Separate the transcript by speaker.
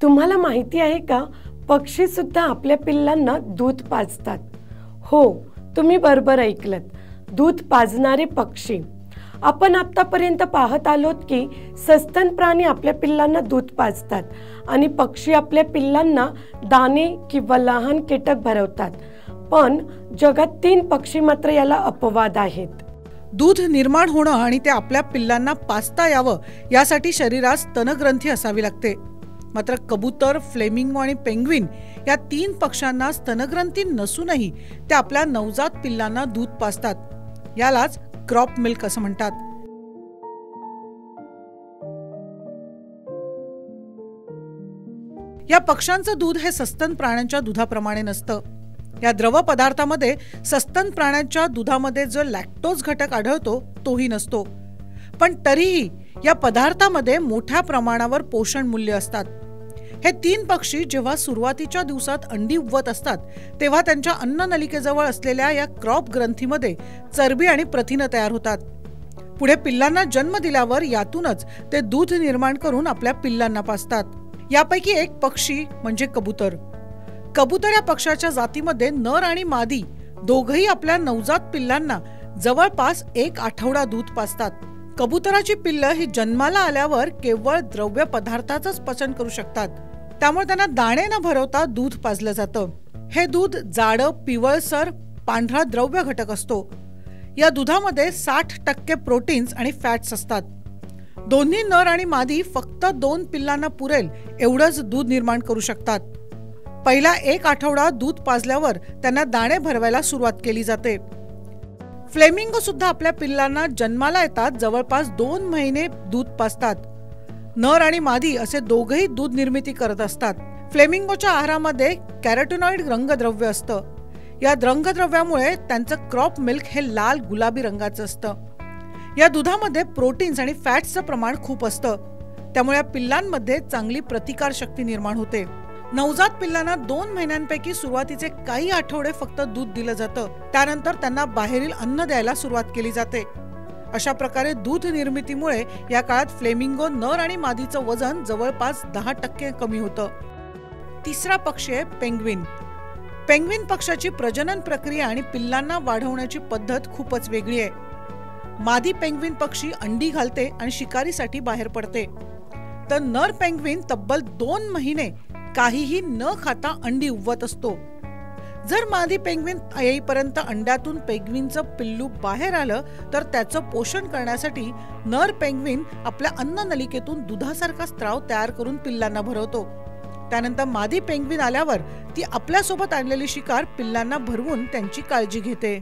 Speaker 1: तुम्हाला माहिती आहे का, पक्षी सुद्धा आपल्या पिल्लांना दूध पाजतात। हो, तुम्ही बरोबर ऐकलत, दूध पाजणारे पक्षी। आपण आतापर्यंत पाहत आलोत की सस्तन प्राणी आपल्या पिल्लांना दूध पाजतात आणि पक्षी आपल्या पिल्लांना दाणे किंवा लहान कीटक भरवतात। पण जगात 3 पक्षी मात्र याला अपवाद आहेत।
Speaker 2: दूध निर्माण होणं आणि ते आपल्या पिल्लांना पाजता यावं यासाठी शरीरात स्तनग्रंथी असावी लागते। मात्र कबूतर, फ्लेमिंगो आणि पेंग्विन या 3 पक्ष्यांना स्तनग्रंथी नसूनही ते आपल्या नवजात पिल्लांना दूध पाजतात। यालाच क्रॉप मिल्क असं म्हणतात। या पक्ष्यांचं दूध हे सस्तन प्राण्यांच्या दुधाप्रमाणे नसतं। या द्रव पदार्थामध्ये सस्तन प्राण्यांच्या दुधामध्ये जो लॅक्टोज घटक आढळतो तोही नसतो। पण तरीही या पदार्थामध्ये मोठ्या प्रमाणावर पोषण मूल्य असतात। हे 3 पक्षी जेव्हा सुरुवातीच्या दिवसात अंडी उबवत असतात तेव्हा त्यांच्या अन्ननलिकेजवळ असलेल्या या क्रॉप ग्रंथीमध्ये चरबी आणि प्रथिने तयार होतात। पुढे पिल्लांना जन्म दिल्यावर यातूनच ते दूध निर्माण करून आपल्या पिल्लांना पाजतात। यापैकी एक पक्षी म्हणजे कबूतर। कबूतर या पक्षाच्या जातीमध्ये नर आणि मादी दोघही आपल्या नवजात पिल्लांना जवळपास 1 आठवडा दूध पाजतात। कबुतराची पिल्लं ही जन्माला आल्यावर केवळ द्रव्य पदार्थाचंच पचन करू शकतात, त्यामुळे त्यांना दाणे न भरवता दूध पाजलं जातं। हे दूध जाडं, पिवळसर, पांढरा द्रव्य घटक असतो। या दुधामध्ये 60% प्रोटीन्स आणि फॅट्स असतात। दोन्ही नर आणि मादी फक्त 2 पिल्लांना पुरेल एवढंच दूध निर्माण करू शकतात। पहिला 1 आठवडा दूध पाजल्यावर त्यांना दाणे भरवायला सुरुवात केली जाते। फ्लेमिंगो सुद्धा आपल्या पिल्लांना जन्माला येतात जवळपास 2 महिने दूध पाजतात। नर आणि मादी असे दोघेही दूध निर्मिती करत असतात। फ्लेमिंगोच्या आहारामध्ये कॅरोटिनॉइड रंगद्रव्य असतं। या रंगद्रव्यामुळे त्यांचं क्रॉप मिल्क हे लाल गुलाबी रंगाचं असतं। या दुधामध्ये प्रोटीन्स आणि फॅट्सचं प्रमाण खूप असतं, त्यामुळे या पिल्लांमध्ये चांगली प्रतिकार शक्ती निर्माण होते। नवजात पिल्लांना 2 महिन्यांपैकी सुरुवातीचे काही आठवडे फक्त दूध दिलं जातं, त्यानंतर त्यांना बाहेरील अन्न द्यायला सुरुवात केली जाते। अशा प्रकारे दूध निर्मितीमुळे या काळात फ्लेमिंगो नर आणि मादीचं वजन जवळपास 10% कमी होतं। तिसरा पक्षी आहे पेंग्विन। पेंग्विन पक्षाची प्रजनन प्रक्रिया आणि पिल्लांना वाढवण्याची पद्धत खूपच वेगळी आहे। मादी पेंग्विन पक्षी अंडी घालते आणि शिकारीसाठी बाहेर पडते, तर नर पेंग्विन तब्बल 2 महिने काहीही न खाता अंडी उबवत असतो। जर मादी पेंग्विन येईपर्यंत अंड्यातून पेंग्विनचं पिल्लू बाहेर आलं तर त्याचं पोषण करण्यासाठी नर पेंग्विन आपल्या अन्ननलिकेतून दुधासारखा स्त्राव तयार करून पिल्लांना भरवतो। त्यानंतर मादी पेंग्विन आल्यावर ती आपल्यासोबत आणलेली शिकार पिल्लांना भरवून त्यांची काळजी घेते।